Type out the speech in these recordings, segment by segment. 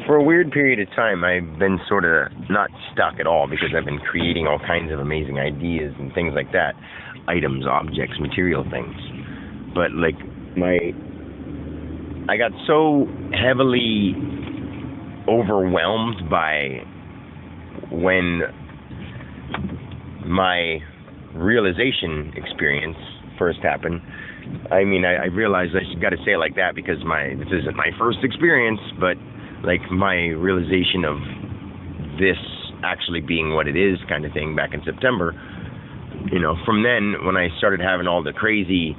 For a weird period of time, I've been sort of not stuck at all because I've been creating all kinds of amazing ideas and things like that. Items, objects, material things. But, like, I got so heavily overwhelmed by when my realization experience first happened. I mean, I realized I got to say it like that because this isn't my first experience, but like my realization of this actually being what it is kind of thing back in September, from then when I started having all the crazy,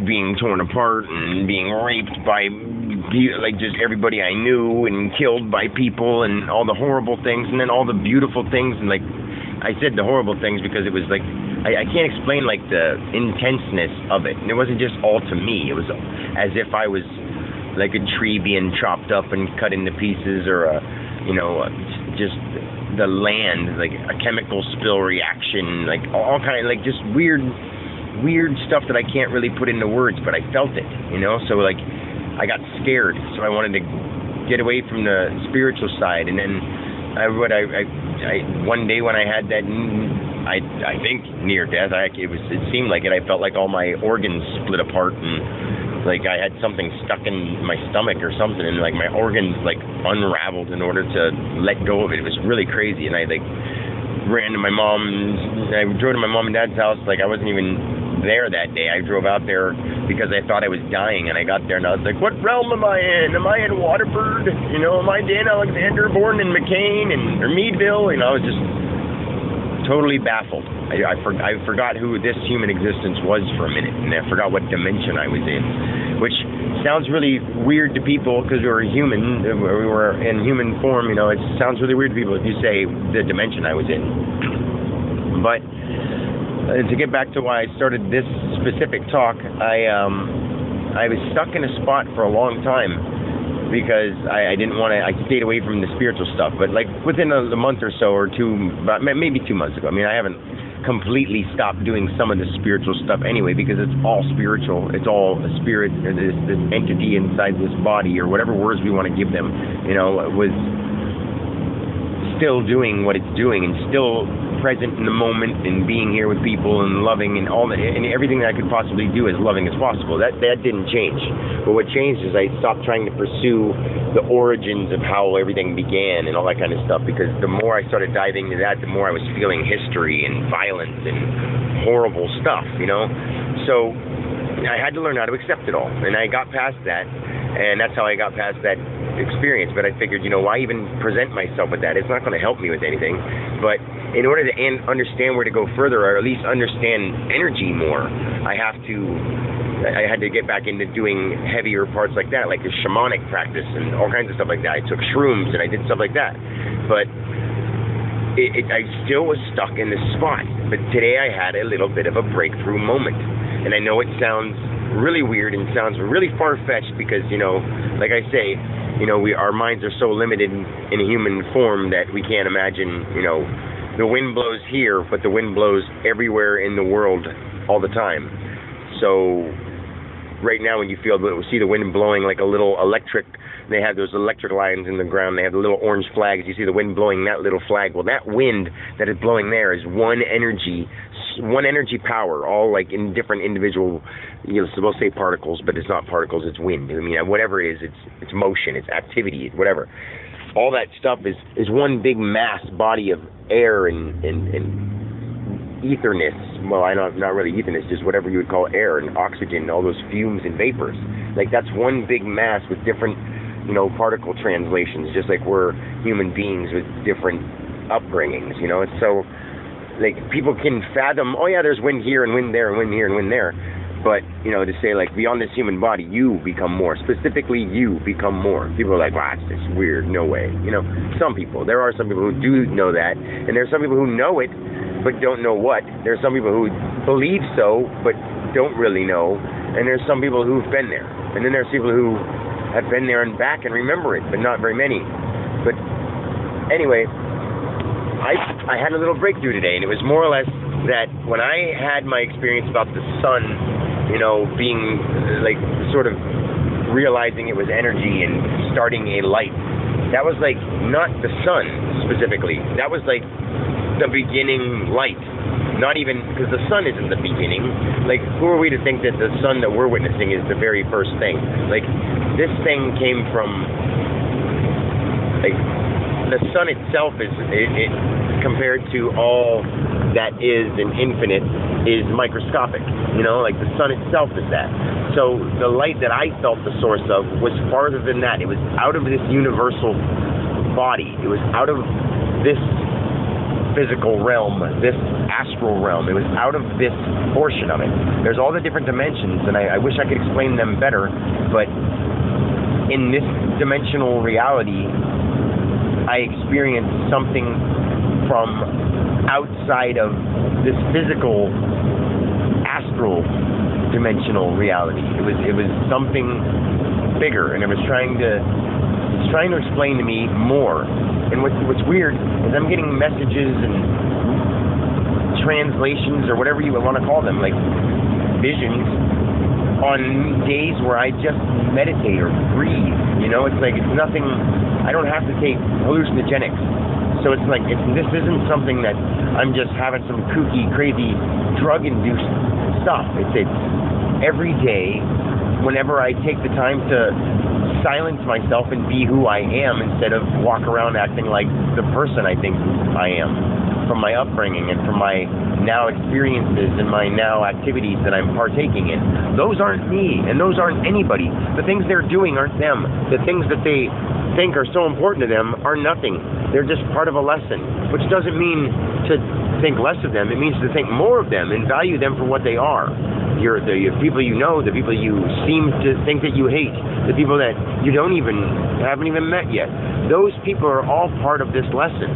being torn apart and being raped by like just everybody I knew and killed by people and all the horrible things and then all the beautiful things, and like I said the horrible things because it was like I can't explain like the intenseness of it. And it wasn't just all to me. It was as if I was like a tree being chopped up and cut into pieces, or just the land, like a chemical spill reaction, like all kind of like just weird stuff that I can't really put into words, but I felt it, so like I got scared, so I wanted to get away from the spiritual side. And then I one day when I had that I think near death, it seemed like it. I felt like all my organs split apart and like I had something stuck in my stomach or something, and like my organs like unraveled in order to let go of it. It was really crazy, and I like ran to my mom, and I drove to my mom and dad's house. Like I wasn't even there that day. I drove out there because I thought I was dying, and I got there and I was like, what realm am I in? Am I in Waterford? Am I Dan Alexander, born in McCain or Meadville? I was just totally baffled. I forgot who this human existence was for a minute, and I forgot what dimension I was in, which sounds really weird to people because we were human, we were in human form. It sounds really weird to people if you say the dimension I was in. But to get back to why I started this specific talk, I was stuck in a spot for a long time because I didn't want to. I stayed away from the spiritual stuff, but like within a month or so, or two, maybe 2 months ago. I mean, I haven't completely stopped doing some of the spiritual stuff anyway, because it's all spiritual. It's all a spirit, or this entity inside this body, or whatever words we want to give them. Was still doing what it's doing and still present in the moment and being here with people and loving and and everything that I could possibly do as loving as possible. That didn't change. But what changed is I stopped trying to pursue the origins of how everything began and all that kind of stuff, because the more I started diving into that, the more I was feeling history and violence and horrible stuff, So I had to learn how to accept it all. And I got past that, and that's how I got past that experience. But I figured, why even present myself with that? It's not going to help me with anything. But in order to understand where to go further, or at least understand energy more, I had to get back into doing heavier parts like that, like the shamanic practice and all kinds of stuff like that. I took shrooms and I did stuff like that. But I still was stuck in this spot. But today I had a little bit of a breakthrough moment. And I know it sounds really weird and sounds really far-fetched because, like I say, our minds are so limited in a human form that we can't imagine, the wind blows here, but the wind blows everywhere in the world all the time. So right now when you see the wind blowing like a little electric, they have those electric lines in the ground, they have the little orange flags, you see the wind blowing that little flag. Well, that wind that is blowing there is one energy power, all like in different individual, so we'll say particles, but it's not particles, it's wind. I mean, whatever it is, it's motion, it's activity, whatever. All that stuff is one big mass body of air and etherness. Well, not really etherness, just whatever you would call air and oxygen, all those fumes and vapors. Like that's one big mass with different, particle translations, just like we're human beings with different upbringings, It's so, like, people can fathom, oh yeah, there's wind here and wind there and wind here and wind there. But, to say, like, beyond this human body, you become more. Specifically, you become more. People are like, wow, it's weird, no way. Some people. There are some people who do know that. And there are some people who know it, but don't know what. There are some people who believe so, but don't really know. And there's some people who've been there. And then there's people who have been there and back and remember it, but not very many. But anyway, I had a little breakthrough today, and it was more or less that when I had my experience about the sun, being like sort of realizing it was energy and starting a light. That was like not the sun specifically. That was like the beginning light. Not even, because the sun isn't the beginning. Like, who are we to think that the sun that we're witnessing is the very first thing? Like, this thing came from, like, the sun itself is, it compared to all that is and infinite, is microscopic. You know, like the sun itself is that. So the light that I felt the source of was farther than that. It was out of this universal body. It was out of this physical realm, this astral realm. It was out of this portion of it. There's all the different dimensions, and I wish I could explain them better, but in this dimensional reality, I experienced something from outside of this physical astral dimensional reality. It was something bigger, and it was trying to explain to me more. And what's weird is I'm getting messages and translations, or whatever you would want to call them, like visions, on days where I just meditate or breathe. You know, it's like it's nothing. I don't have to take hallucinogenics. So it's like this isn't something that I'm just having some kooky, crazy, drug-induced stuff. It's every day, whenever I take the time to silence myself and be who I am instead of walk around acting like the person I think I am from my upbringing and from my now experiences and my now activities that I'm partaking in. Those aren't me, and those aren't anybody. The things they're doing aren't them. The things that they think are so important to them are nothing. They're just part of a lesson, which doesn't mean to think less of them. It means to think more of them and value them for what they are. The people you know, the people you seem to think that you hate, the people that you haven't even met yet. Those people are all part of this lesson.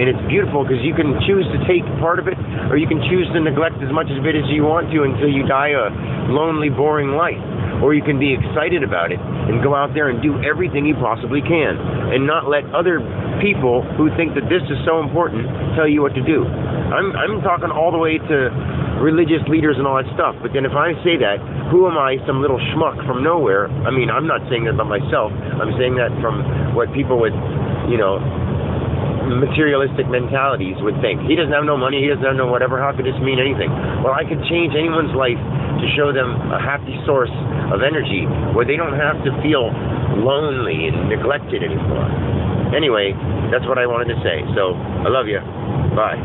And it's beautiful because you can choose to take part of it, or you can choose to neglect as much of it as you want to until you die a lonely, boring life. Or you can be excited about it and go out there and do everything you possibly can, and not let other people who think that this is so important tell you what to do. I'm talking all the way to religious leaders and all that stuff, but then if I say that, who am I, some little schmuck from nowhere? I mean, I'm not saying that about myself. I'm saying that from what people with, materialistic mentalities would think. He doesn't have no money, he doesn't have no whatever, how could this mean anything? Well, I could change anyone's life to show them a happy source of energy where they don't have to feel lonely and neglected anymore. Anyway, that's what I wanted to say. So, I love you. Bye.